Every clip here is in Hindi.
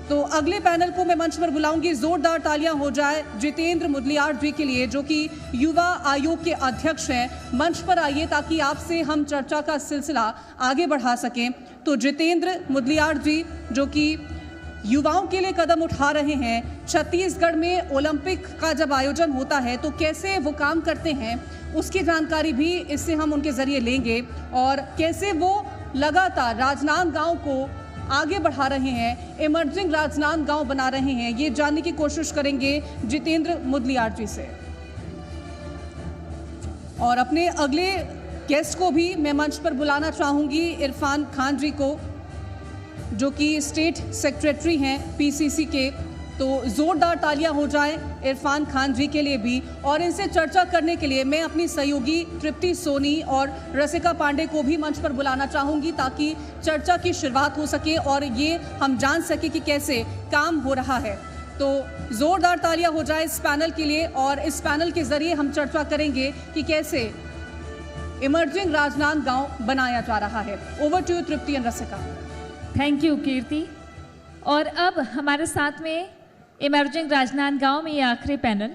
तो अगले पैनल को मैं मंच पर बुलाऊंगी। जोरदार तालियां हो जाए जितेंद्र मुदलियार जी के लिए, जो कि युवा आयोग के अध्यक्ष हैं। मंच पर आइए ताकि आपसे हम चर्चा का सिलसिला आगे बढ़ा सकें। तो जितेंद्र मुदलियार जी, जो कि युवाओं के लिए कदम उठा रहे हैं, छत्तीसगढ़ में ओलंपिक का जब आयोजन होता है तो कैसे वो काम करते हैं उसकी जानकारी भी इससे हम उनके जरिए लेंगे, और कैसे वो लगातार राजनांदगांव को आगे बढ़ा रहे हैं, इमर्जिंग राजनांदगांव बना रहे हैं, ये जानने की कोशिश करेंगे जितेंद्र मुदलियार जी से। और अपने अगले गेस्ट को भी मैं मंच पर बुलाना चाहूंगी, इरफान खान जी को, जो कि स्टेट सेक्रेटरी हैं पीसीसी के। तो जोरदार तालियां हो जाए इरफान खान जी के लिए भी। और इनसे चर्चा करने के लिए मैं अपनी सहयोगी तृप्ति सोनी और रसिका पांडे को भी मंच पर बुलाना चाहूंगी, ताकि चर्चा की शुरुआत हो सके और ये हम जान सके कि कैसे काम हो रहा है। तो जोरदार तालियां हो जाए इस पैनल के लिए, और इस पैनल के जरिए हम चर्चा करेंगे कि कैसे इमर्जिंग राजनांदगांव बनाया जा रहा है। Over to you Tripti and Rasika. Thank you Kirti. और अब हमारे साथ में इमर्जिंग राजनांदगांव में ये आखिरी पैनल,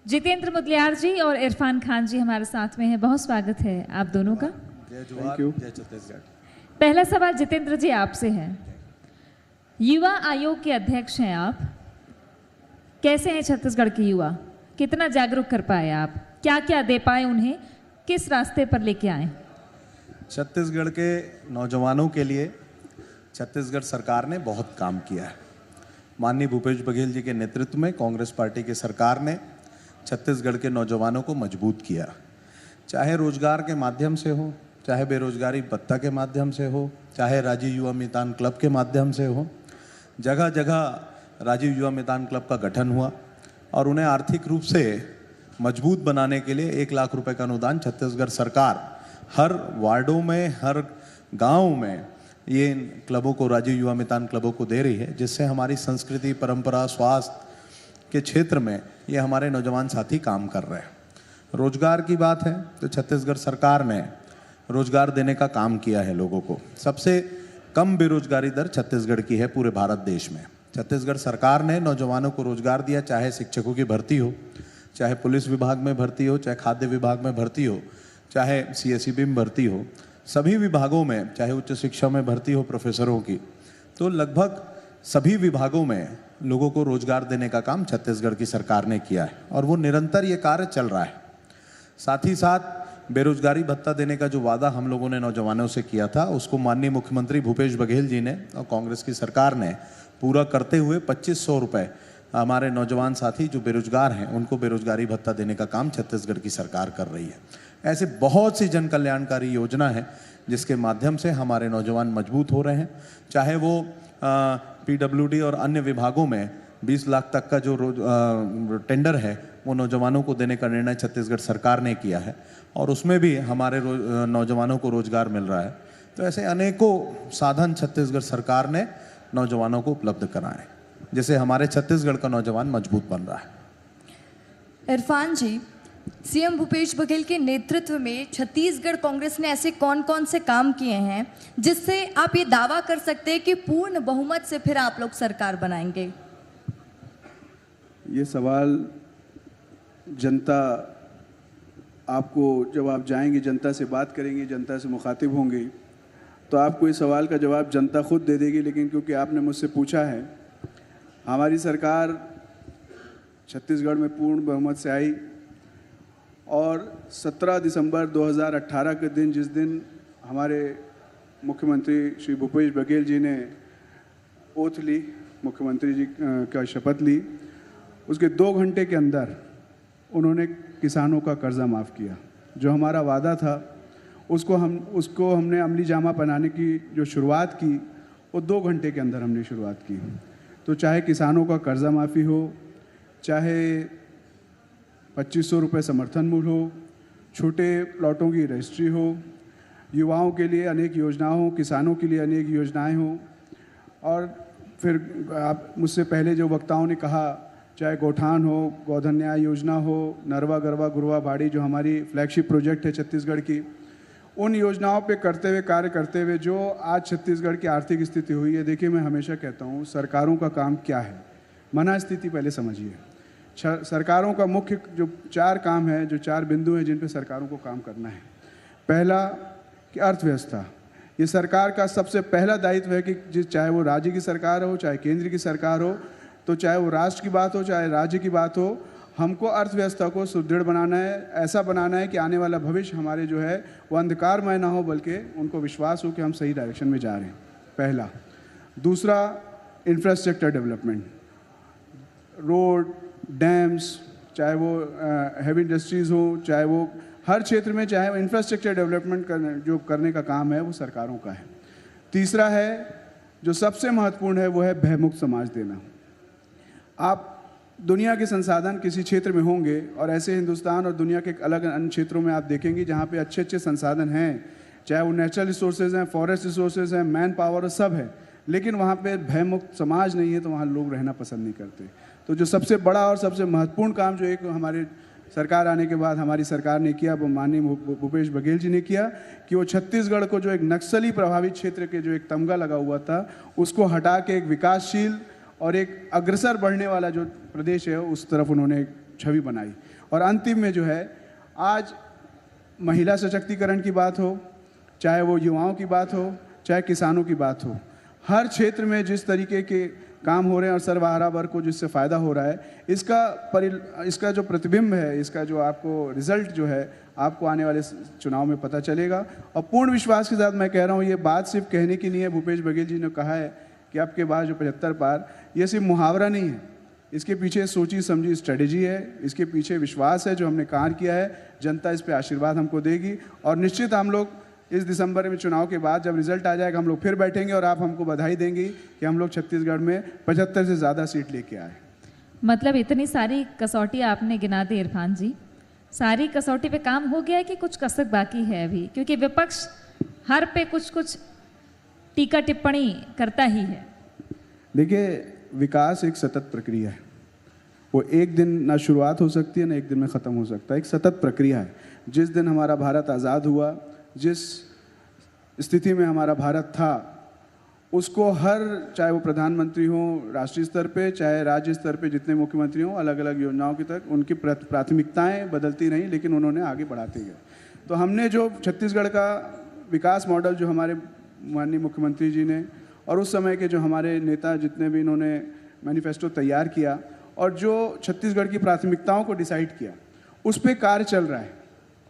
जितेंद्र मुदलियार जी और इरफान खान जी हमारे साथ में है। बहुत स्वागत है आप दोनों का। Thank you. जय छत्तीसगढ़। पहला सवाल जितेंद्र जी आपसे है। युवा आयोग के अध्यक्ष हैं आप, कैसे हैं छत्तीसगढ़ के युवा? कितना जागरूक कर पाए आप? क्या क्या दे पाए उन्हें? किस रास्ते पर लेके आए? छत्तीसगढ़ के नौजवानों के लिए छत्तीसगढ़ सरकार ने बहुत काम किया है। माननीय भूपेश बघेल जी के नेतृत्व में कांग्रेस पार्टी की सरकार ने छत्तीसगढ़ के नौजवानों को मजबूत किया, चाहे रोजगार के माध्यम से हो, चाहे बेरोजगारी भत्ता के माध्यम से हो, चाहे राजीव युवा मितान क्लब के माध्यम से हो। जगह जगह राजीव युवा मितान क्लब का गठन हुआ और उन्हें आर्थिक रूप से मजबूत बनाने के लिए 1 लाख रुपए का अनुदान छत्तीसगढ़ सरकार हर वार्डों में, हर गाँव में ये इन क्लबों को, राजीव युवा मितान क्लबों को दे रही है, जिससे हमारी संस्कृति, परंपरा, स्वास्थ्य के क्षेत्र में ये हमारे नौजवान साथी काम कर रहे हैं। रोजगार की बात है तो छत्तीसगढ़ सरकार ने रोजगार देने का काम किया है लोगों को। सबसे कम बेरोजगारी दर छत्तीसगढ़ की है पूरे भारत देश में। छत्तीसगढ़ सरकार ने नौजवानों को रोजगार दिया, चाहे शिक्षकों की भर्ती हो, चाहे पुलिस विभाग में भर्ती हो, चाहे खाद्य विभाग में भर्ती हो, चाहे सीएसईबी में भर्ती हो, सभी विभागों में, चाहे उच्च शिक्षा में भर्ती हो प्रोफेसरों की, तो लगभग सभी विभागों में लोगों को रोजगार देने का काम छत्तीसगढ़ की सरकार ने किया है और वो निरंतर ये कार्य चल रहा है। साथ ही साथ बेरोजगारी भत्ता देने का जो वादा हम लोगों ने नौजवानों से किया था, उसको माननीय मुख्यमंत्री भूपेश बघेल जी ने और कांग्रेस की सरकार ने पूरा करते हुए 2500 रुपये हमारे नौजवान साथी जो बेरोजगार हैं उनको बेरोजगारी भत्ता देने का काम छत्तीसगढ़ की सरकार कर रही है। ऐसे बहुत सी जन कल्याणकारी योजना है जिसके माध्यम से हमारे नौजवान मजबूत हो रहे हैं। चाहे वो पीडब्ल्यूडी और अन्य विभागों में 20 लाख तक का जो टेंडर है वो नौजवानों को देने का निर्णय छत्तीसगढ़ सरकार ने किया है और उसमें भी हमारे नौजवानों को रोजगार मिल रहा है। तो ऐसे अनेकों साधन छत्तीसगढ़ सरकार ने नौजवानों को उपलब्ध कराए, जिससे हमारे छत्तीसगढ़ का नौजवान मजबूत बन रहा है। इरफान जी, सीएम भूपेश बघेल के नेतृत्व में छत्तीसगढ़ कांग्रेस ने ऐसे कौन कौन से काम किए हैं जिससे आप ये दावा कर सकते हैं कि पूर्ण बहुमत से फिर आप लोग सरकार बनाएंगे? ये सवाल जनता आपको, जब आप जाएंगे जनता से बात करेंगे, जनता से मुखातिब होंगे, तो आपको इस सवाल का जवाब जनता खुद दे देगी। लेकिन क्योंकि आपने मुझसे पूछा है, हमारी सरकार छत्तीसगढ़ में पूर्ण बहुमत से आई और 17 दिसंबर 2018 के दिन, जिस दिन हमारे मुख्यमंत्री श्री भूपेश बघेल जी ने ओथ ली, मुख्यमंत्री जी का शपथ ली, उसके 2 घंटे के अंदर उन्होंने किसानों का कर्जा माफ़ किया। जो हमारा वादा था उसको हमने अमली जामा पहनाने की जो शुरुआत की वो 2 घंटे के अंदर हमने शुरुआत की। तो चाहे किसानों का कर्जा माफ़ी हो, चाहे 2500 रुपये समर्थन मूल्य हो, छोटे प्लॉटों की रजिस्ट्री हो, युवाओं के लिए अनेक योजनाएं हो, किसानों के लिए अनेक योजनाएं हो, और फिर आप मुझसे पहले जो वक्ताओं ने कहा, चाहे गौठान हो, गोधन न्याय योजना हो, नरवा गरवा गुरवा बाड़ी जो हमारी फ्लैगशिप प्रोजेक्ट है छत्तीसगढ़ की, उन योजनाओं पे करते हुए, कार्य करते हुए जो आज छत्तीसगढ़ की आर्थिक स्थिति हुई है। देखिए, मैं हमेशा कहता हूँ सरकारों का काम क्या है, मना स्थिति पहले समझिए। सरकारों का मुख्य जो 4 काम है, जो 4 बिंदु हैं जिन पे सरकारों को काम करना है। पहला कि अर्थव्यवस्था, ये सरकार का सबसे पहला दायित्व है कि चाहे वो राज्य की सरकार हो, चाहे केंद्र की सरकार हो, तो चाहे वो राष्ट्र की बात हो, चाहे राज्य की बात हो, हमको अर्थव्यवस्था को सुदृढ़ बनाना है, ऐसा बनाना है कि आने वाला भविष्य हमारे जो है वो अंधकारमय ना हो, बल्कि उनको विश्वास हो कि हम सही डायरेक्शन में जा रहे हैं, पहला। दूसरा, इंफ्रास्ट्रक्चर डेवलपमेंट, रोड, डैम्स, चाहे वो हैवी इंडस्ट्रीज़ हो, चाहे वो हर क्षेत्र में, चाहे वो इंफ्रास्ट्रक्चर डेवलपमेंट करने का काम है वो सरकारों का है। तीसरा है, जो सबसे महत्वपूर्ण है, वो है भयमुक्त समाज देना। आप दुनिया के संसाधन किसी क्षेत्र में होंगे और ऐसे हिंदुस्तान और दुनिया के अलग अन्य क्षेत्रों में आप देखेंगे जहाँ पे अच्छे अच्छे संसाधन हैं, चाहे वो नेचुरल रिसोर्सेज हैं, फॉरेस्ट रिसोर्सेज हैं, मैन पावर, सब है, लेकिन वहाँ पे भयमुक्त समाज नहीं है, तो वहाँ लोग रहना पसंद नहीं करते। तो जो सबसे बड़ा और सबसे महत्वपूर्ण काम जो एक हमारे सरकार आने के बाद हमारी सरकार ने किया, वो माननीय भूपेश बघेल जी ने किया कि वो छत्तीसगढ़ को जो एक नक्सली प्रभावित क्षेत्र के जो एक तमगा लगा हुआ था, उसको हटा के एक विकासशील और एक अग्रसर बढ़ने वाला जो प्रदेश है उस तरफ उन्होंने एक छवि बनाई। और अंतिम में जो है, आज महिला सशक्तिकरण की बात हो, चाहे वो युवाओं की बात हो, चाहे किसानों की बात हो, हर क्षेत्र में जिस तरीके के काम हो रहे हैं और सर्वहारा वर्ग को जिससे फ़ायदा हो रहा है, इसका जो प्रतिबिंब है, इसका जो आपको रिजल्ट जो है आपको आने वाले चुनाव में पता चलेगा। और पूर्ण विश्वास के साथ मैं कह रहा हूँ, ये बात सिर्फ कहने की नहीं है। भूपेश बघेल जी ने कहा है कि आपके बाद जो 75 पार, ये सिर्फ मुहावरा नहीं है, इसके पीछे सोची समझी स्ट्रेटेजी है, इसके पीछे विश्वास है जो हमने कार्य किया है। जनता इस पे आशीर्वाद हमको देगी और निश्चित हम लोग इस दिसंबर में चुनाव के बाद जब रिजल्ट आ जाएगा, हम लोग फिर बैठेंगे और आप हमको बधाई देंगी कि हम लोग छत्तीसगढ़ में 75 से ज़्यादा सीट लेके आए। मतलब इतनी सारी कसौटी आपने गिना दी इरफान जी, सारी कसौटी पे काम हो गया है कि कुछ कसक बाकी है अभी? क्योंकि विपक्ष हर पे कुछ कुछ टीका टिप्पणी करता ही है। देखिए, विकास एक सतत प्रक्रिया है, वो एक दिन ना शुरुआत हो सकती है ना एक दिन में ख़त्म हो सकता है, एक सतत प्रक्रिया है। जिस दिन हमारा भारत आज़ाद हुआ, जिस स्थिति में हमारा भारत था, उसको चाहे वो प्रधानमंत्री हो राष्ट्रीय स्तर पे, चाहे राज्य स्तर पे जितने मुख्यमंत्री हों, अलग अलग योजनाओं की तक उनकी प्राथमिकताएं बदलती रहीं, लेकिन उन्होंने आगे बढ़ाते गए। तो हमने जो छत्तीसगढ़ का विकास मॉडल जो हमारे माननीय मुख्यमंत्री जी ने और उस समय के जो हमारे नेता जितने भी इन्होंने मैनिफेस्टो तैयार किया और जो छत्तीसगढ़ की प्राथमिकताओं को डिसाइड किया, उस पर कार्य चल रहा है।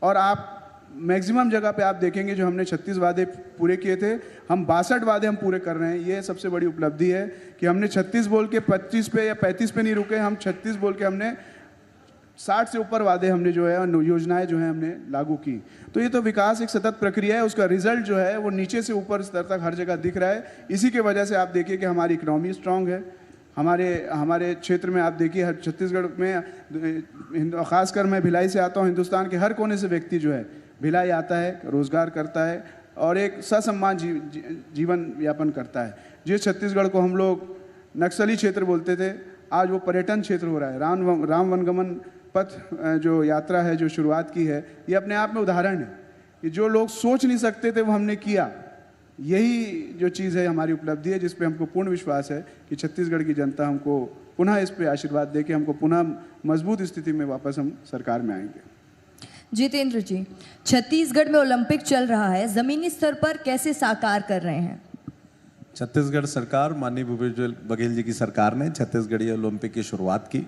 और आप मैक्सिमम जगह पे आप देखेंगे जो हमने 36 वादे पूरे किए थे, हम 62 वादे हम पूरे कर रहे हैं। ये सबसे बड़ी उपलब्धि है कि हमने 36 बोल के 25 पे या 35 पे नहीं रुके, हम 36 बोल के हमने 60 से ऊपर वादे हमने जो है योजनाएं जो है हमने लागू की। तो ये तो विकास एक सतत प्रक्रिया है, उसका रिजल्ट जो है वो नीचे से ऊपर स्तर तक हर जगह दिख रहा है। इसी के वजह से आप देखिए कि हमारी इकोनॉमी स्ट्रांग है। हमारे क्षेत्र में आप देखिए, छत्तीसगढ़ में खासकर मैं भिलाई से आता हूँ, हिंदुस्तान के हर कोने से व्यक्ति जो है भिलाई आता है, रोजगार करता है और एक ससम्मान जीवन यापन करता है। जिस छत्तीसगढ़ को हम लोग नक्सली क्षेत्र बोलते थे, आज वो पर्यटन क्षेत्र हो रहा है। राम वनगमन पथ जो यात्रा है, जो शुरुआत की है, ये अपने आप में उदाहरण है कि जो लोग सोच नहीं सकते थे वो हमने किया। यही जो चीज़ है हमारी उपलब्धि है, जिस पे हमको पूर्ण विश्वास है कि छत्तीसगढ़ की जनता हमको पुनः इस पे आशीर्वाद दे के हमको पुनः मजबूत स्थिति में वापस हम सरकार में आएंगे। जितेंद्र जी, छत्तीसगढ़ में ओलंपिक चल रहा है, जमीनी स्तर पर कैसे साकार कर रहे हैं? छत्तीसगढ़ सरकार, माननीय भूपेश बघेल जी की सरकार ने छत्तीसगढ़ी ओलंपिक की शुरुआत की।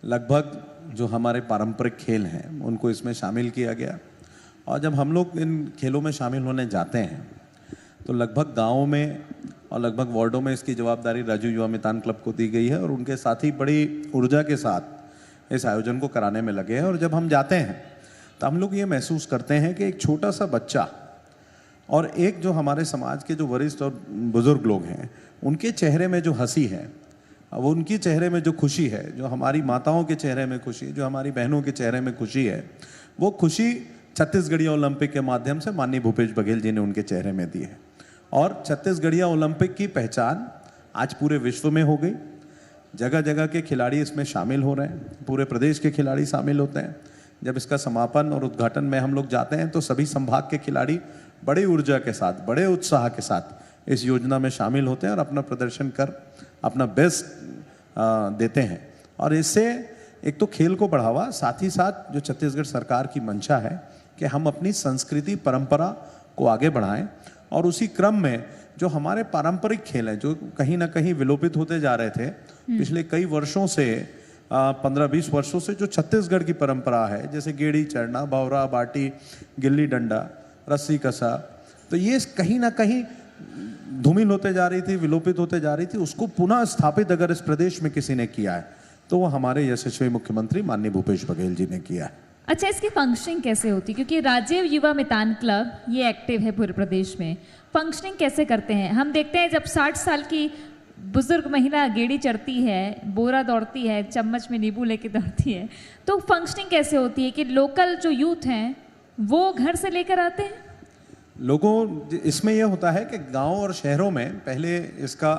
लगभग जो हमारे पारंपरिक खेल हैं उनको इसमें शामिल किया गया। और जब हम लोग इन खेलों में शामिल होने जाते हैं तो लगभग गाँवों में और लगभग वार्डों में इसकी जवाबदारी राजीव युवा मितान क्लब को दी गई है और उनके साथी बड़ी ऊर्जा के साथ इस आयोजन को कराने में लगे हैं। और जब हम जाते हैं तो हम लोग ये महसूस करते हैं कि एक छोटा सा बच्चा और एक जो हमारे समाज के जो वरिष्ठ और बुजुर्ग लोग हैं, उनके चेहरे में जो हंसी है, वो उनके चेहरे में जो खुशी है, जो हमारी माताओं के चेहरे में खुशी, जो हमारी बहनों के चेहरे में खुशी है, वो खुशी छत्तीसगढ़िया ओलंपिक के माध्यम से माननीय भूपेश बघेल जी ने उनके चेहरे में दी है। और छत्तीसगढ़िया ओलंपिक की पहचान आज पूरे विश्व में हो गई। जगह जगह के खिलाड़ी इसमें शामिल हो रहे हैं, पूरे प्रदेश के खिलाड़ी शामिल होते हैं। जब इसका समापन और उद्घाटन में हम लोग जाते हैं तो सभी संभाग के खिलाड़ी बड़ी ऊर्जा के साथ, बड़े उत्साह के साथ इस योजना में शामिल होते हैं और अपना प्रदर्शन कर अपना बेस्ट देते हैं। और इससे एक तो खेल को बढ़ावा, साथ ही साथ जो छत्तीसगढ़ सरकार की मंशा है कि हम अपनी संस्कृति परंपरा को आगे बढ़ाएं, और उसी क्रम में जो हमारे पारंपरिक खेल हैं जो कहीं ना कहीं विलोपित होते जा रहे थे पिछले कई वर्षों से, 15-20 वर्षों से, जो छत्तीसगढ़ की परंपरा है, जैसे गेड़ी चढ़ना, भौरा बाटी, गिल्ली डंडा, रस्सी कसा, तो ये कहीं ना कहीं धूमिल होते जा रही थी, विलोपित होते जा रही थी। उसको पुनः स्थापित अगर इस प्रदेश में किसी ने किया है तो वो हमारे यशस्वी मुख्यमंत्री माननीय भूपेश बघेल जी ने किया है। अच्छा, इसकी फंक्शनिंग कैसे होती? क्योंकि राजीव युवा मितान क्लब ये एक्टिव है पूरे प्रदेश में, फंक्शनिंग कैसे करते हैं? हम देखते हैं जब 60 साल की बुजुर्ग महिला गेड़ी चढ़ती है, बोरा दौड़ती है, चम्मच में नींबू लेके दौड़ती है, तो फंक्शनिंग कैसे होती है कि लोकल जो यूथ हैं वो घर से लेकर आते हैं? लोगों, इसमें यह होता है कि गांव और शहरों में पहले इसका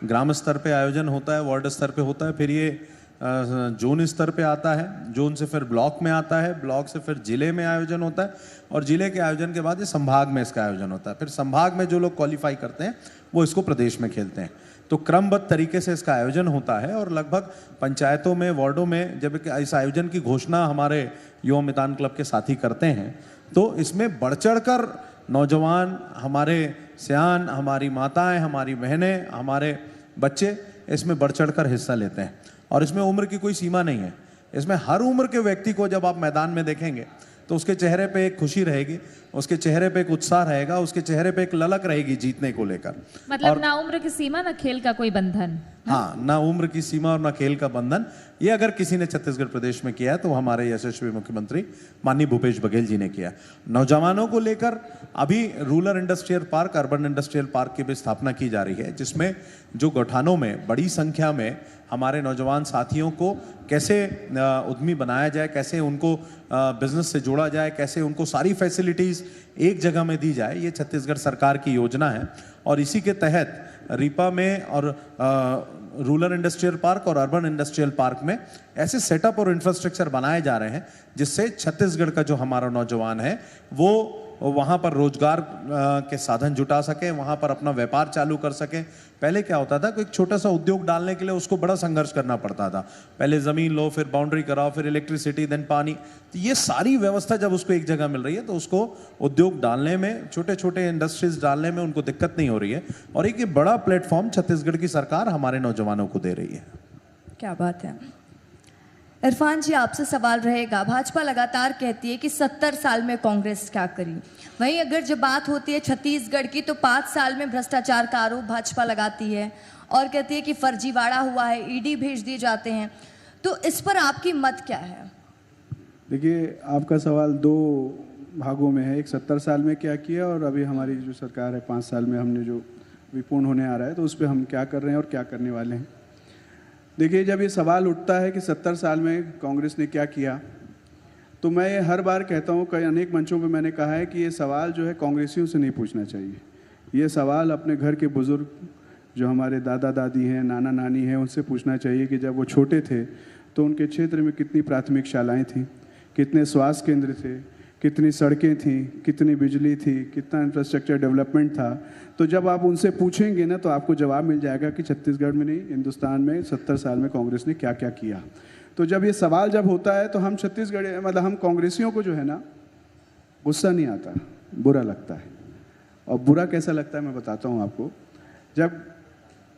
ग्राम स्तर पे आयोजन होता है, वार्ड स्तर पे होता है, फिर ये जोन स्तर पे आता है, जोन से फिर ब्लॉक में आता है, ब्लॉक से फिर जिले में आयोजन होता है, और जिले के आयोजन के बाद ये संभाग में इसका आयोजन होता है। फिर संभाग में जो लोग क्वालिफाई करते हैं वो इसको प्रदेश में खेलते हैं। तो क्रमबद्ध तरीके से इसका आयोजन होता है, और लगभग पंचायतों में, वार्डों में जब इस आयोजन की घोषणा हमारे युवा मितान क्लब के साथी करते हैं तो इसमें बढ़ चढ़ कर नौजवान, हमारे सियान, हमारी माताएं, हमारी बहनें, हमारे बच्चे इसमें बढ़ चढ़ कर हिस्सा लेते हैं। और इसमें उम्र की कोई सीमा नहीं है, इसमें हर उम्र के व्यक्ति को जब आप मैदान में देखेंगे तो उसके चेहरे पे एक खुशी रहेगी, उसके चेहरे पे एक उत्साह रहेगा, उसके चेहरे पे एक ललक रहेगी जीतने को लेकर। मतलब और ना उम्र की सीमा, ना खेल का कोई बंधन। हाँ, ना उम्र की सीमा और ना खेल का बंधन। ये अगर किसी ने छत्तीसगढ़ प्रदेश में किया है तो हमारे यशस्वी मुख्यमंत्री माननीय भूपेश बघेल जी ने किया। नौजवानों को लेकर अभी rural industrial park, urban industrial park की भी स्थापना की जा रही है, जिसमें जो गौठानों में बड़ी संख्या में हमारे नौजवान साथियों को कैसे उद्यमी बनाया जाए, कैसे उनको बिजनेस से जोड़ा जाए, कैसे उनको सारी फैसिलिटीज़ एक जगह में दी जाए, ये छत्तीसगढ़ सरकार की योजना है। और इसी के तहत रीपा में और रूरल इंडस्ट्रियल पार्क और अर्बन इंडस्ट्रियल पार्क में ऐसे सेटअप और इंफ्रास्ट्रक्चर बनाए जा रहे हैं जिससे छत्तीसगढ़ का जो हमारा नौजवान है वो वहाँ पर रोजगार के साधन जुटा सके, वहाँ पर अपना व्यापार चालू कर सके। पहले क्या होता था कि एक छोटा सा उद्योग डालने के लिए उसको बड़ा संघर्ष करना पड़ता था, पहले ज़मीन लो, फिर बाउंड्री कराओ, फिर इलेक्ट्रिसिटी, देन पानी। तो ये सारी व्यवस्था जब उसको एक जगह मिल रही है तो उसको उद्योग डालने में, छोटे छोटे इंडस्ट्रीज डालने में उनको दिक्कत नहीं हो रही है। और एक ये बड़ा प्लेटफॉर्म छत्तीसगढ़ की सरकार हमारे नौजवानों को दे रही है। क्या बात है। इरफान जी, आपसे सवाल रहेगा, भाजपा लगातार कहती है कि 70 साल में कांग्रेस क्या करी, वहीं अगर जब बात होती है छत्तीसगढ़ की तो 5 साल में भ्रष्टाचार का आरोप भाजपा लगाती है और कहती है कि फर्जीवाड़ा हुआ है, ईडी भेज दिए जाते हैं। तो इस पर आपकी मत क्या है? देखिए, आपका सवाल 2 भागों में है। एक 70 साल में क्या किया और अभी हमारी जो सरकार है 5 साल में हमने जो विपूर्ण होने आ रहा है तो उस पर हम क्या कर रहे हैं और क्या करने वाले हैं। देखिए, जब ये सवाल उठता है कि 70 साल में कांग्रेस ने क्या किया, तो मैं ये हर बार कहता हूँ, कई अनेक मंचों पे मैंने कहा है कि ये सवाल जो है कांग्रेसियों से नहीं पूछना चाहिए। ये सवाल अपने घर के बुज़ुर्ग जो हमारे दादा दादी हैं, नाना नानी हैं, उनसे पूछना चाहिए कि जब वो छोटे थे तो उनके क्षेत्र में कितनी प्राथमिक शालाएँ थीं, कितने स्वास्थ्य केंद्र थे, कितनी सड़कें थीं, कितनी बिजली थी, कितना इंफ्रास्ट्रक्चर डेवलपमेंट था। तो जब आप उनसे पूछेंगे ना तो आपको जवाब मिल जाएगा कि छत्तीसगढ़ में नहीं, हिंदुस्तान में 70 साल में कांग्रेस ने क्या क्या किया। तो जब ये सवाल जब होता है तो हम छत्तीसगढ़, मतलब हम कांग्रेसियों को जो है ना, गुस्सा नहीं आता, बुरा लगता है। और बुरा कैसा लगता है मैं बताता हूँ आपको। जब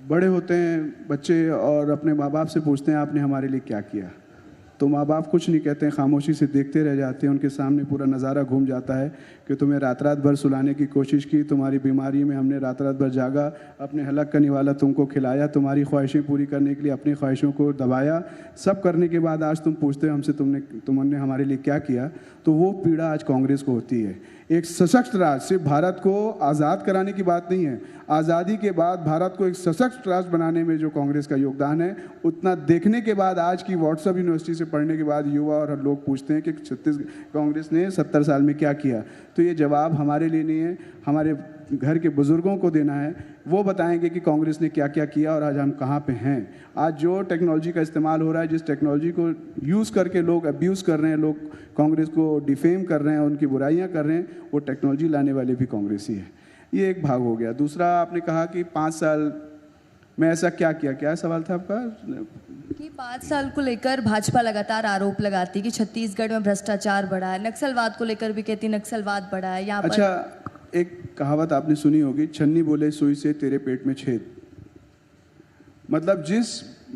बड़े होते हैं बच्चे और अपने माँ बाप से पूछते हैं आपने हमारे लिए क्या किया, तो माँ बाप कुछ नहीं कहते हैं, खामोशी से देखते रह जाते हैं। उनके सामने पूरा नज़ारा घूम जाता है कि तुम्हें रात रात भर सुलाने की कोशिश की, तुम्हारी बीमारी में हमने रात रात भर जागा, अपने हलक का निवाला तुमको खिलाया, तुम्हारी ख्वाहिशें पूरी करने के लिए अपनी ख्वाहिशों को दबाया। सब करने के बाद आज तुम पूछते हो हमसे तुमने हमारे लिए क्या किया। तो वो पीड़ा आज कांग्रेस को होती है। एक सशक्त राज्य, सिर्फ भारत को आज़ाद कराने की बात नहीं है, आज़ादी के बाद भारत को एक सशक्त राज्य बनाने में जो कांग्रेस का योगदान है, उतना देखने के बाद आज की व्हाट्सएप यूनिवर्सिटी से पढ़ने के बाद युवा और लोग पूछते हैं कि छत्तीसगढ़ कांग्रेस ने 70 साल में क्या किया। तो ये जवाब हमारे लिए नहीं है, हमारे घर के बुज़ुर्गों को देना है, वो बताएंगे कि कांग्रेस ने क्या क्या किया और आज हम कहाँ पे हैं। आज जो टेक्नोलॉजी का इस्तेमाल हो रहा है, जिस टेक्नोलॉजी को यूज़ करके लोग अब्यूज़ कर रहे हैं, लोग कांग्रेस को डिफेम कर रहे हैं, उनकी बुराइयाँ कर रहे हैं, वो टेक्नोलॉजी लाने वाले भी कांग्रेस ही है। ये एक भाग हो गया। दूसरा, आपने कहा कि 5 साल में ऐसा क्या किया, क्या सवाल था आपका? कि 5 साल को लेकर भाजपा लगातार आरोप लगाती है कि छत्तीसगढ़ में भ्रष्टाचार बढ़ा है, नक्सलवाद को लेकर भी कहती है नक्सलवाद बढ़ा है यहाँ पर। अच्छा, एक कहावत आपने सुनी होगी, छन्नी बोले सुई से तेरे पेट में छेद। मतलब जिस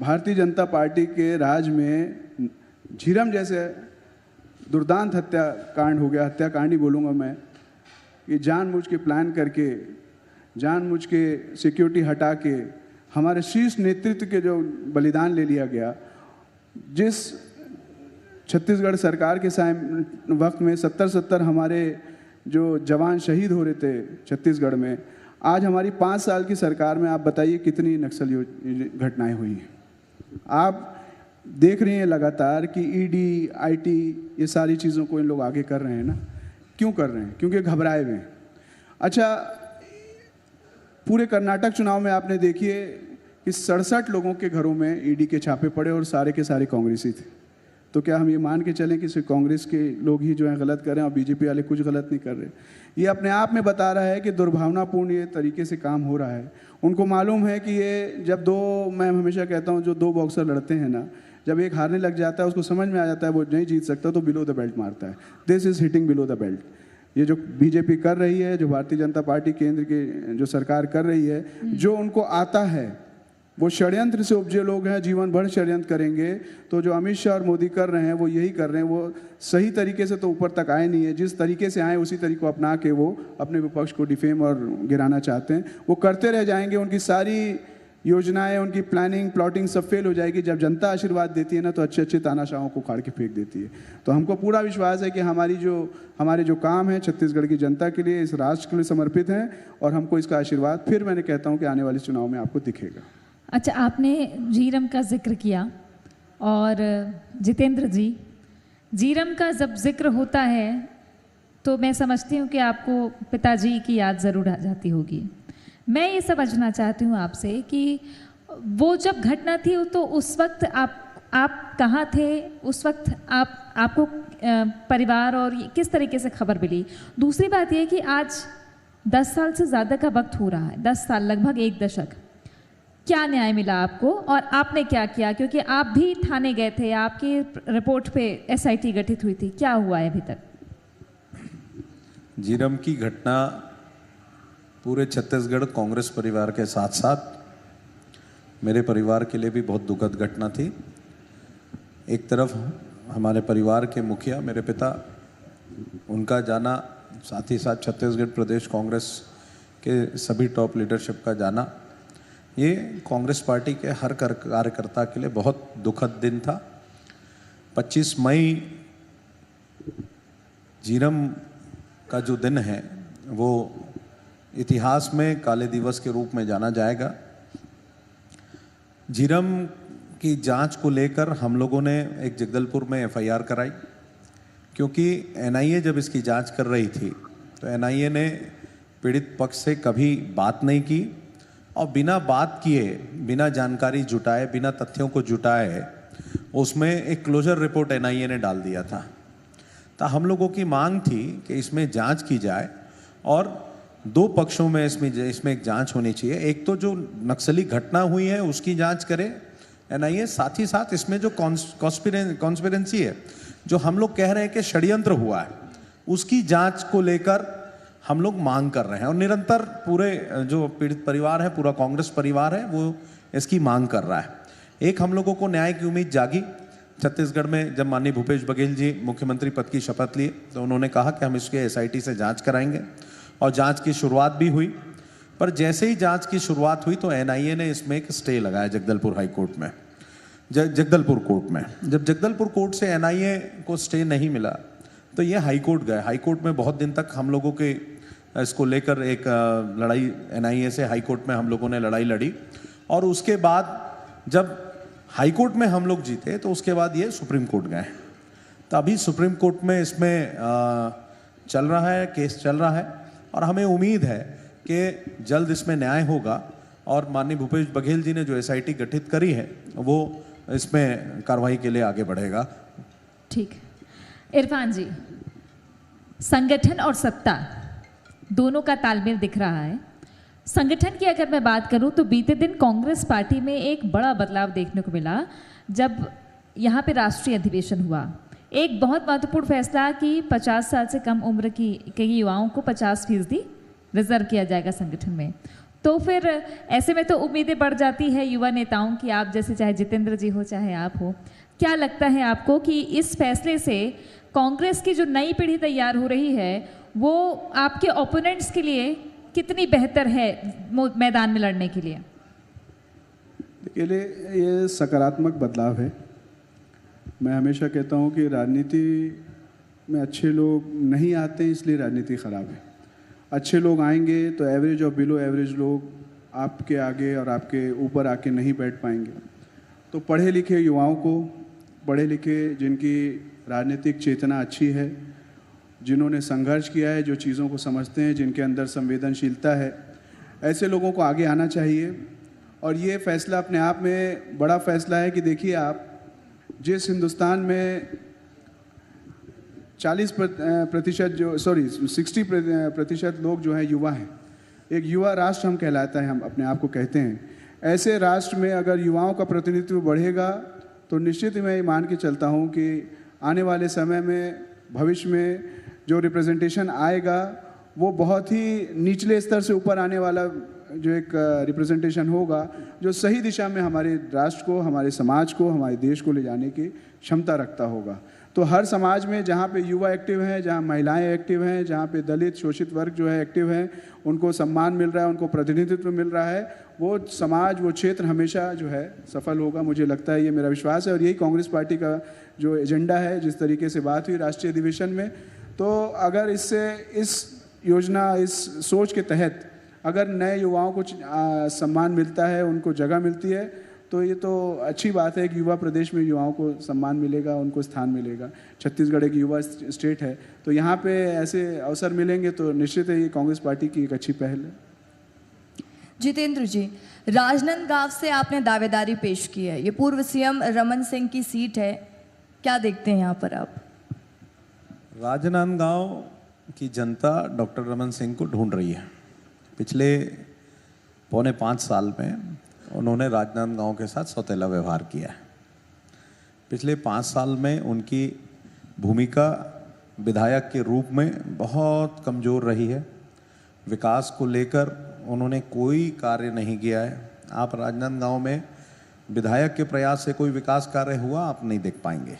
भारतीय जनता पार्टी के राज में झीरम जैसे दुर्दांत हत्याकांड हो गया, हत्याकांड ही बोलूँगा मैं, कि जानबूझ के प्लान करके, जानबूझ के सिक्योरिटी हटा के हमारे शीर्ष नेतृत्व के जो बलिदान ले लिया गया, जिस छत्तीसगढ़ सरकार के वक्त में 70 हमारे जो जवान शहीद हो रहे थे छत्तीसगढ़ में, आज हमारी 5 साल की सरकार में आप बताइए कितनी नक्सल घटनाएं हुई हैं। आप देख रही हैं लगातार कि ईडी, आईटी, ये सारी चीज़ों को इन लोग आगे कर रहे हैं ना। क्यों कर रहे हैं? क्योंकि घबराए हुए हैं। अच्छा, पूरे कर्नाटक चुनाव में आपने देखिए कि 67 लोगों के घरों में ईडी के छापे पड़े और सारे के सारे कांग्रेसी थे। तो क्या हम ये मान के चलें कि सिर्फ कांग्रेस के लोग ही जो है गलत कर रहे हैं और बीजेपी वाले कुछ गलत नहीं कर रहे? ये अपने आप में बता रहा है कि दुर्भावनापूर्ण ये तरीके से काम हो रहा है। उनको मालूम है कि ये जब मैं हमेशा कहता हूँ, जो 2 बॉक्सर लड़ते हैं ना, जब एक हारने लग जाता है, उसको समझ में आ जाता है वो नहीं जीत सकता, तो बिलो द बेल्ट मारता है। This is hitting below the belt. ये जो बीजेपी कर रही है, जो भारतीय जनता पार्टी केंद्र की जो सरकार कर रही है, जो उनको आता है, वो षड्यंत्र से उपजे लोग हैं, जीवन भर षड्यंत्र करेंगे। तो जो अमित शाह और मोदी कर रहे हैं वो यही कर रहे हैं। वो सही तरीके से तो ऊपर तक आए नहीं है, जिस तरीके से आए उसी तरीके को अपना के वो अपने विपक्ष को डिफेम और गिराना चाहते हैं। वो करते रह जाएंगे, उनकी सारी योजनाएं, उनकी प्लानिंग, प्लॉटिंग सब फेल हो जाएगी। जब जनता आशीर्वाद देती है ना, तो अच्छे अच्छे तानाशाहों को उखाड़ के फेंक देती है। तो हमको पूरा विश्वास है कि हमारे जो काम है छत्तीसगढ़ की जनता के लिए, इस राष्ट्र के लिए समर्पित हैं, और हमको इसका आशीर्वाद फिर मैंने कहता हूँ कि आने वाले चुनाव में आपको दिखेगा। अच्छा, आपने झीरम का जिक्र किया, और जितेंद्र जी, झीरम का जब जिक्र होता है तो मैं समझती हूँ कि आपको पिताजी की याद ज़रूर आ जाती होगी। मैं ये समझना चाहती हूँ आपसे कि वो जब घटना थी तो उस वक्त आप कहाँ थे? उस वक्त आपको परिवार और किस तरीके से खबर मिली? दूसरी बात ये कि आज 10 साल से ज़्यादा का वक्त हो रहा है, 10 साल, लगभग 1 दशक। क्या न्याय मिला आपको और आपने क्या किया? क्योंकि आप भी थाने गए थे, आपकी रिपोर्ट पे SIT गठित हुई थी, क्या हुआ है अभी तक? झीरम की घटना पूरे छत्तीसगढ़ कांग्रेस परिवार के साथ साथ मेरे परिवार के लिए भी बहुत दुखद घटना थी। एक तरफ हमारे परिवार के मुखिया मेरे पिता, उनका जाना, साथ ही साथ छत्तीसगढ़ प्रदेश कांग्रेस के सभी टॉप लीडरशिप का जाना, ये कांग्रेस पार्टी के हर कार्यकर्ता के लिए बहुत दुखद दिन था। 25 मई झीरम का जो दिन है वो इतिहास में काले दिवस के रूप में जाना जाएगा। झीरम की जांच को लेकर हम लोगों ने एक जगदलपुर में FIR कराई, क्योंकि NIA जब इसकी जांच कर रही थी तो NIA ने पीड़ित पक्ष से कभी बात नहीं की, और बिना बात किए, बिना जानकारी जुटाए, बिना तथ्यों को जुटाए उसमें एक क्लोजर रिपोर्ट NIA ने डाल दिया था। तो हम लोगों की मांग थी कि इसमें जांच की जाए, और 2 पक्षों में इसमें एक जांच होनी चाहिए। एक तो जो नक्सली घटना हुई है उसकी जांच करे NIA, साथ ही साथ इसमें जो कॉन्स्पिरेंसी है, जो हम लोग कह रहे हैं कि षड्यंत्र हुआ है, उसकी जांच को लेकर हम लोग मांग कर रहे हैं। और निरंतर पूरे जो पीड़ित परिवार है, पूरा कांग्रेस परिवार है, वो इसकी मांग कर रहा है। एक, हम लोगों को न्याय की उम्मीद जागी। छत्तीसगढ़ में जब माननीय भूपेश बघेल जी मुख्यमंत्री पद की शपथ लिए तो उन्होंने कहा कि हम इसके SIT से जांच कराएंगे, और जांच की शुरुआत भी हुई। पर जैसे ही जांच की शुरुआत हुई तो NIA ने इसमें एक स्टे लगाया जगदलपुर हाई कोर्ट में, जगदलपुर कोर्ट में। जब जगदलपुर कोर्ट से NIA को स्टे नहीं मिला तो ये हाई कोर्ट गए। हाई कोर्ट में बहुत दिन तक हम लोगों के इसको लेकर एक लड़ाई, NIA से हाई कोर्ट में हम लोगों ने लड़ाई लड़ी, और उसके बाद जब हाई कोर्ट में हम लोग जीते तो उसके बाद ये सुप्रीम कोर्ट गए। तो अभी सुप्रीम कोर्ट में इसमें चल रहा है, केस चल रहा है, और हमें उम्मीद है कि जल्द इसमें न्याय होगा और माननीय भूपेश बघेल जी ने जो एसआईटी गठित करी है वो इसमें कार्रवाई के लिए आगे बढ़ेगा। ठीक। इरफान जी, संगठन और सत्ता दोनों का तालमेल दिख रहा है। संगठन की अगर मैं बात करूं तो बीते दिन कांग्रेस पार्टी में एक बड़ा बदलाव देखने को मिला जब यहाँ पे राष्ट्रीय अधिवेशन हुआ। एक बहुत महत्वपूर्ण फैसला कि 50 साल से कम उम्र के युवाओं को 50% रिजर्व किया जाएगा संगठन में। तो फिर ऐसे में तो उम्मीदें बढ़ जाती है युवा नेताओं की, आप जैसे चाहे जितेंद्र जी हो चाहे आप हो। क्या लगता है आपको कि इस फैसले से कांग्रेस की जो नई पीढ़ी तैयार हो रही है वो आपके ओपोनेंट्स के लिए कितनी बेहतर है मैदान में लड़ने के लिए? देखिए, ये सकारात्मक बदलाव है। मैं हमेशा कहता हूँ कि राजनीति में अच्छे लोग नहीं आते इसलिए राजनीति ख़राब है। अच्छे लोग आएंगे तो एवरेज और बिलो एवरेज लोग आपके आगे और आपके ऊपर आके नहीं बैठ पाएंगे। तो पढ़े लिखे युवाओं को, पढ़े लिखे जिनकी राजनीतिक चेतना अच्छी है, जिन्होंने संघर्ष किया है, जो चीज़ों को समझते हैं, जिनके अंदर संवेदनशीलता है, ऐसे लोगों को आगे आना चाहिए। और ये फैसला अपने आप में बड़ा फैसला है कि देखिए, आप जिस हिंदुस्तान में 60% लोग जो हैं युवा हैं, एक युवा राष्ट्र हम कहलाता है, हम अपने आप को कहते हैं, ऐसे राष्ट्र में अगर युवाओं का प्रतिनिधित्व बढ़ेगा तो निश्चित ही मैं ये मान के चलता हूँ कि आने वाले समय में, भविष्य में जो रिप्रेजेंटेशन आएगा वो बहुत ही निचले स्तर से ऊपर आने वाला जो एक रिप्रेजेंटेशन होगा, जो सही दिशा में हमारे राष्ट्र को, हमारे समाज को, हमारे देश को ले जाने की क्षमता रखता होगा। तो हर समाज में जहाँ पे युवा एक्टिव हैं, जहाँ महिलाएं एक्टिव हैं, जहाँ पे दलित शोषित वर्ग जो है एक्टिव हैं, उनको सम्मान मिल रहा है, उनको प्रतिनिधित्व मिल रहा है, वो समाज, वो क्षेत्र हमेशा जो है सफल होगा। मुझे लगता है, ये मेरा विश्वास है। और यही कांग्रेस पार्टी का जो एजेंडा है, जिस तरीके से बात हुई राष्ट्रीय अधिवेशन में, तो अगर इससे, इस योजना, इस सोच के तहत अगर नए युवाओं को सम्मान मिलता है, उनको जगह मिलती है, तो ये तो अच्छी बात है कि युवा प्रदेश में युवाओं को सम्मान मिलेगा, उनको स्थान मिलेगा। छत्तीसगढ़ एक युवा स्टेट है, तो यहाँ पे ऐसे अवसर मिलेंगे तो निश्चित है ये कांग्रेस पार्टी की एक अच्छी पहल है। जितेंद्र जी, राजनांदगांव से आपने दावेदारी पेश की है। ये पूर्व सीएम रमन सिंह की सीट है, क्या देखते हैं यहाँ पर आप? राजनांदगांव की जनता डॉक्टर रमन सिंह को ढूंढ रही है। पिछले 4.25 साल में उन्होंने राजनांदगांव के साथ सौतेला व्यवहार किया है। पिछले 5 साल में उनकी भूमिका विधायक के रूप में बहुत कमज़ोर रही है। विकास को लेकर उन्होंने कोई कार्य नहीं किया है। आप राजनांदगांव में विधायक के प्रयास से कोई विकास कार्य हुआ आप नहीं देख पाएंगे।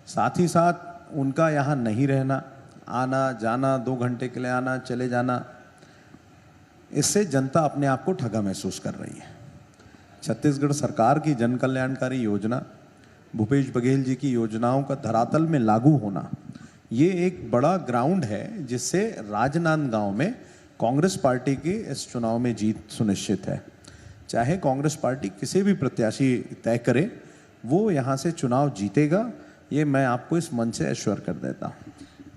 साथ ही साथ उनका यहाँ नहीं रहना, आना जाना, 2 घंटे के लिए आना चले जाना, इससे जनता अपने आप को ठगा महसूस कर रही है। छत्तीसगढ़ सरकार की जन कल्याणकारी योजना, भूपेश बघेल जी की योजनाओं का धरातल में लागू होना, ये एक बड़ा ग्राउंड है जिससे राजनांदगांव में कांग्रेस पार्टी की इस चुनाव में जीत सुनिश्चित है। चाहे कांग्रेस पार्टी किसी भी प्रत्याशी तय करे, वो यहाँ से चुनाव जीतेगा, ये मैं आपको इस मंच से एश्योर कर देता हूँ।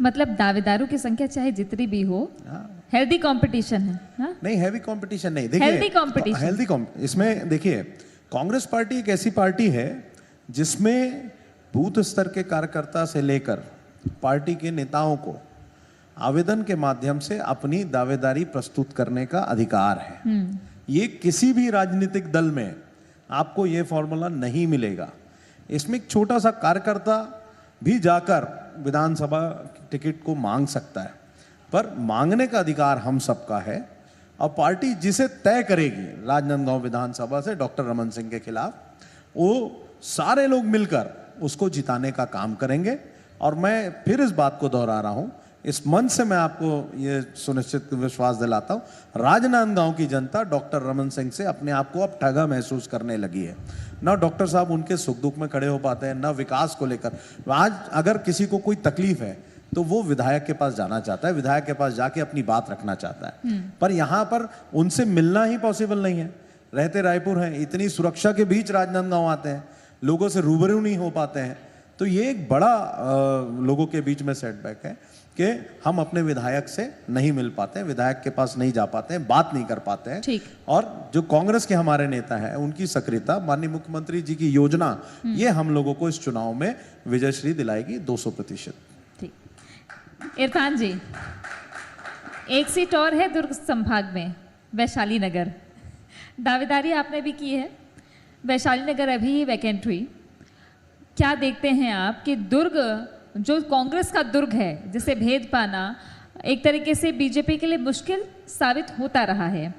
मतलब दावेदारों की संख्या चाहे जितनी भी हो, हेल्दी कंपटीशन है। हाँ? नहीं, हैवी कंपटीशन नहीं। देखिए, हेल्दी कंपटीशन, इसमें देखिए, कांग्रेस पार्टी एक ऐसी पार्टी है जिसमें बूथ स्तर के कार्यकर्ता से लेकर पार्टी के नेताओं को आवेदन के माध्यम से अपनी दावेदारी प्रस्तुत करने का अधिकार है। ये किसी भी राजनीतिक दल में आपको ये फॉर्मूला नहीं मिलेगा। इसमें एक छोटा सा कार्यकर्ता भी जाकर विधानसभा टिकट को मांग सकता है, पर मांगने का अधिकार हम सबका है। और पार्टी जिसे तय करेगी राजनांदगांव विधानसभा से डॉक्टर रमन सिंह के खिलाफ, वो सारे लोग मिलकर उसको जिताने का काम करेंगे। और मैं फिर इस बात को दोहरा रहा हूं, इस मंच से मैं आपको ये सुनिश्चित विश्वास दिलाता हूं, राजनांदगांव की जनता डॉक्टर रमन सिंह से अपने आप को अब ठगा महसूस करने लगी है। ना डॉक्टर साहब उनके सुख दुख में खड़े हो पाते हैं, ना विकास को लेकर। आज अगर किसी को कोई तकलीफ है तो वो विधायक के पास जाना चाहता है, विधायक के पास जाके अपनी बात रखना चाहता है, पर यहाँ पर उनसे मिलना ही पॉसिबल नहीं है। रहते रायपुर हैं, इतनी सुरक्षा के बीच राजनांदगांव आते हैं, लोगों से रूबरू नहीं हो पाते हैं। तो ये एक बड़ा लोगों के बीच में सेटबैक है। कि हम अपने विधायक से नहीं मिल पाते हैं, विधायक के पास नहीं जा पाते हैं, बात नहीं कर पाते हैं। ठीक। और जो कांग्रेस के हमारे नेता हैं उनकी सक्रियता, माननीय मुख्यमंत्री जी की योजना, ये हम लोगों को इस चुनाव में विजयश्री दिलाएगी 200%। ठीक। इरफान जी, एक सीट और है दुर्ग संभाग में, वैशाली नगर। दावेदारी आपने भी की है, वैशाली नगर अभी ही वैकेंट हुई। क्या देखते हैं आप कि दुर्ग जो कांग्रेस का दुर्ग है, जिसे भेद पाना एक तरीके से बीजेपी के लिए मुश्किल साबित होता रहा है,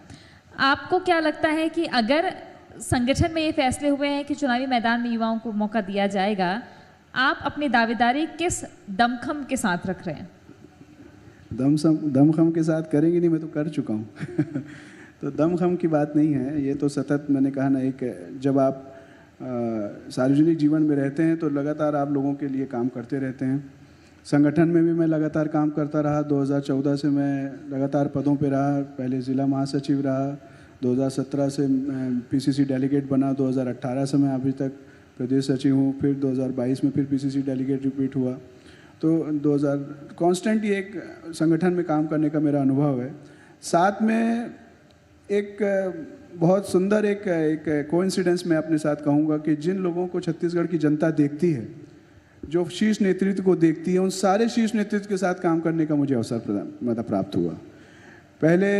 आपको क्या लगता है कि अगर संगठन में ये फैसले हुए हैं कि चुनावी मैदान में युवाओं को मौका दिया जाएगा, आप अपनी दावेदारी किस दमखम के साथ रख रहे हैं? दमखम के साथ करेंगे नहीं, मैं तो कर चुका हूँ। तो दमखम की बात नहीं है, ये तो सतत मैंने कहा ना, एक जब आप सार्वजनिक जीवन में रहते हैं तो लगातार आप लोगों के लिए काम करते रहते हैं। संगठन में भी मैं लगातार काम करता रहा। 2014 से मैं लगातार पदों पे रहा, पहले ज़िला महासचिव रहा, 2017 से पीसीसी डेलीगेट बना, 2018 से मैं अभी तक प्रदेश सचिव हूँ, फिर 2022 में फिर पीसीसी डेलीगेट रिपीट हुआ। तो 2000 कॉन्स्टेंट ही एक संगठन में काम करने का मेरा अनुभव है। साथ में एक बहुत सुंदर एक कोइंसिडेंस मैं अपने साथ कहूँगा कि जिन लोगों को छत्तीसगढ़ की जनता देखती है, जो शीर्ष नेतृत्व को देखती है, उन सारे शीर्ष नेतृत्व के साथ काम करने का मुझे अवसर प्राप्त हुआ। पहले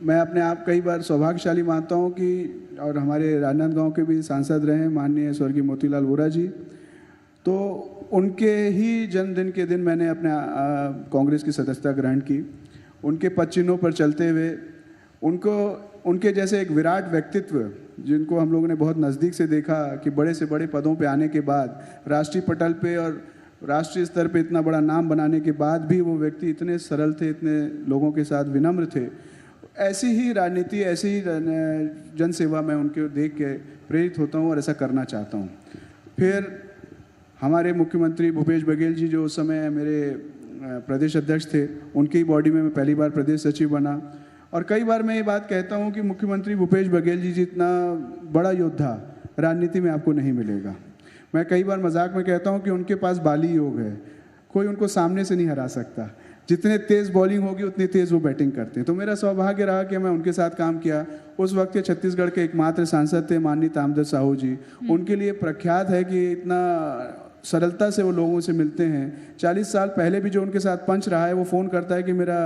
मैं अपने आप कई बार सौभाग्यशाली मानता हूँ कि, और हमारे राजनांदगांव के भी सांसद रहे माननीय स्वर्गीय मोतीलाल वोरा जी, तो उनके ही जन्मदिन के दिन मैंने अपने कांग्रेस की सदस्यता ग्रहण की। उनके पद चिन्हों पर चलते हुए उनके जैसे एक विराट व्यक्तित्व, जिनको हम लोगों ने बहुत नज़दीक से देखा कि बड़े से बड़े पदों पे आने के बाद, राष्ट्रीय पटल पे और राष्ट्रीय स्तर पे इतना बड़ा नाम बनाने के बाद भी वो व्यक्ति इतने सरल थे, इतने लोगों के साथ विनम्र थे। ऐसी ही राजनीति, ऐसी ही जनसेवा मैं उनके देख के प्रेरित होता हूँ और ऐसा करना चाहता हूँ। फिर हमारे मुख्यमंत्री भूपेश बघेल जी, जो उस समय मेरे प्रदेश अध्यक्ष थे, उनकी ही बॉडी में मैं पहली बार प्रदेश सचिव बना। और कई बार मैं ये बात कहता हूँ कि मुख्यमंत्री भूपेश बघेल जी जितना बड़ा योद्धा राजनीति में आपको नहीं मिलेगा। मैं कई बार मजाक में कहता हूँ कि उनके पास बाली योग है, कोई उनको सामने से नहीं हरा सकता। जितने तेज़ बॉलिंग होगी उतनी तेज़ वो बैटिंग करते हैं। तो मेरा सौभाग्य रहा कि मैं उनके साथ काम किया। उस वक्त के छत्तीसगढ़ के एकमात्र सांसद थे माननीय तामदत्त साहू जी। उनके लिए प्रख्यात है कि इतना सरलता से वो लोगों से मिलते हैं। 40 साल पहले भी जो उनके साथ पंच रहा है, वो फ़ोन करता है कि मेरा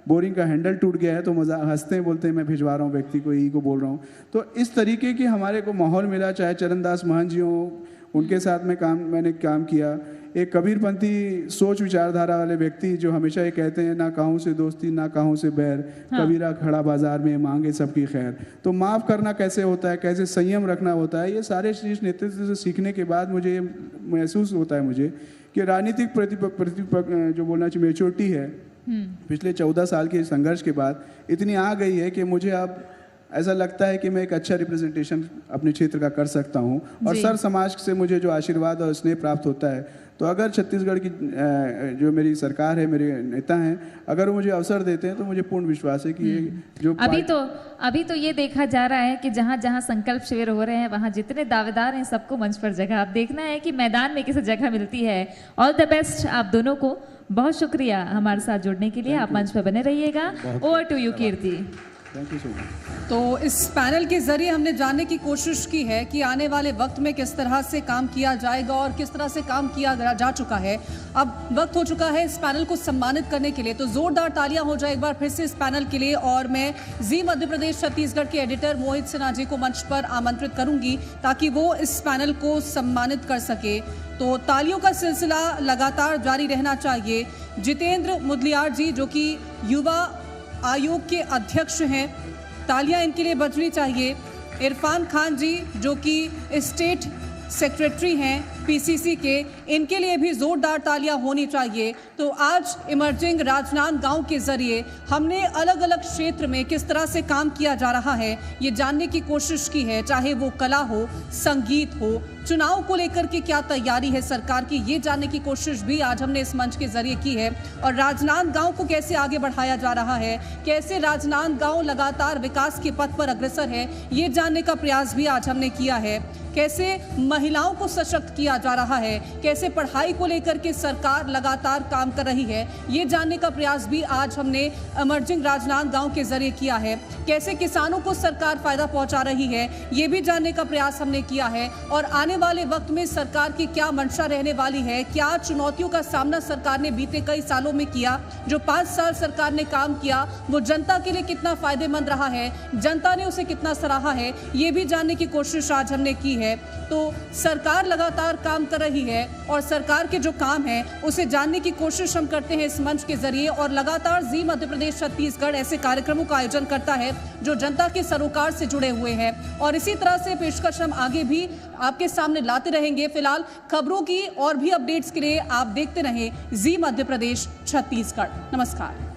बोरिंग का हैंडल टूट गया है, तो मजा हंसते हैं, बोलते हैं मैं भिजवा रहा हूँ व्यक्ति को, ई को बोल रहा हूँ। तो इस तरीके की हमारे को माहौल मिला। चाहे चरणदास महंत जी हों, उनके साथ मैंने काम किया। एक कबीरपंथी सोच विचारधारा वाले व्यक्ति जो हमेशा ये कहते हैं, ना काहूँ से दोस्ती ना काहूँ से बैर, कबीरा खड़ा बाजार में मांगे सबकी खैर। तो माफ़ करना कैसे होता है, कैसे संयम रखना होता है, ये सारे चीज़ नेतृत्व से सीखने के बाद मुझे ये महसूस होता है मुझे कि राजनीतिक जो बोलना चाहिए मेच्योरिटी है, पिछले 14 साल के संघर्ष के बाद इतनी आ गई है कि मुझे अब ऐसा लगता है कि मैं एक अच्छा रिप्रेजेंटेशन अपने क्षेत्र का कर सकता हूं। और सर समाज से मुझे जो आशीर्वाद और स्नेह प्राप्त होता है, तो अगर छत्तीसगढ़ की जो मेरी सरकार है, मेरे नेता हैं, अगर वो मुझे अवसर देते हैं तो मुझे पूर्ण विश्वास है कि ये जो अभी तो ये देखा जा रहा है कि जहाँ जहाँ संकल्प शिविर हो रहे हैं, वहाँ जितने दावेदार हैं सबको मंच पर जगह। अब देखना है कि मैदान में किसे जगह मिलती है। ऑल द बेस्ट आप दोनों को। बहुत शुक्रिया हमारे साथ जुड़ने के लिए। आप मंच पर बने रहिएगा। Over to you Kirti. Thank you so much. तो इस पैनल के जरिए हमने जानने की कोशिश की है कि आने वाले वक्त में किस तरह से काम किया जाएगा और किस तरह से काम किया जा चुका है। अब वक्त हो चुका है इस पैनल को सम्मानित करने के लिए, तो जोरदार तालियां हो जाए एक बार फिर से इस पैनल के लिए। और मैं जी मध्य प्रदेश छत्तीसगढ़ के एडिटर मोहित सिन्हा जी को मंच पर आमंत्रित करूंगी ताकि वो इस पैनल को सम्मानित कर सके। तो तालियों का सिलसिला लगातार जारी रहना चाहिए। जितेंद्र मुदलियार जी, जो कि युवा आयोग के अध्यक्ष हैं, तालियां इनके लिए बजनी चाहिए। इरफान खान जी, जो कि स्टेट सेक्रेटरी हैं पीसीसी के, इनके लिए भी जोरदार तालियां होनी चाहिए। तो आज इमर्जिंग राजनांदगांव के जरिए हमने अलग अलग क्षेत्र में किस तरह से काम किया जा रहा है ये जानने की कोशिश की है। चाहे वो कला हो, संगीत हो, चुनाव को लेकर के क्या तैयारी है सरकार की, ये जानने की कोशिश भी आज हमने इस मंच के जरिए की है। और राजनांदगांव को कैसे आगे बढ़ाया जा रहा है, कैसे राजनांदगांव लगातार विकास के पथ पर अग्रसर है, ये जानने का प्रयास भी आज हमने किया है। कैसे महिलाओं को सशक्त किया जा रहा है, कैसे पढ़ाई को लेकर के सरकार लगातार काम कर रही है, ये जानने का प्रयास भी आज हमने इमर्जिंग राजनांदगांव के जरिए किया है। कैसे किसानों को सरकार फायदा पहुंचा रही है, ये भी जानने का प्रयास हमने किया है। और आने वाले वक्त में सरकार की क्या मंशा रहने वाली है, क्या चुनौतियों का सामना सरकार ने बीते कई सालों में किया, जो 5 साल सरकार ने काम किया वो जनता के लिए कितना फायदेमंद रहा है, जनता ने उसे कितना सराहा है, ये भी जानने की कोशिश आज हमने की है। तो सरकार लगातार काम कर रही है और सरकार के जो काम है उसे जानने की कोशिश हम करते हैं इस मंच के जरिए। और लगातार जी मध्य प्रदेश छत्तीसगढ़ ऐसे कार्यक्रमों का आयोजन करता है जो जनता के सरोकार से जुड़े हुए हैं और इसी तरह से पेशकश हम आगे भी आपके सामने लाते रहेंगे। फिलहाल खबरों की और भी अपडेट्स के लिए आप देखते रहें जी मध्य प्रदेश छत्तीसगढ़। नमस्कार।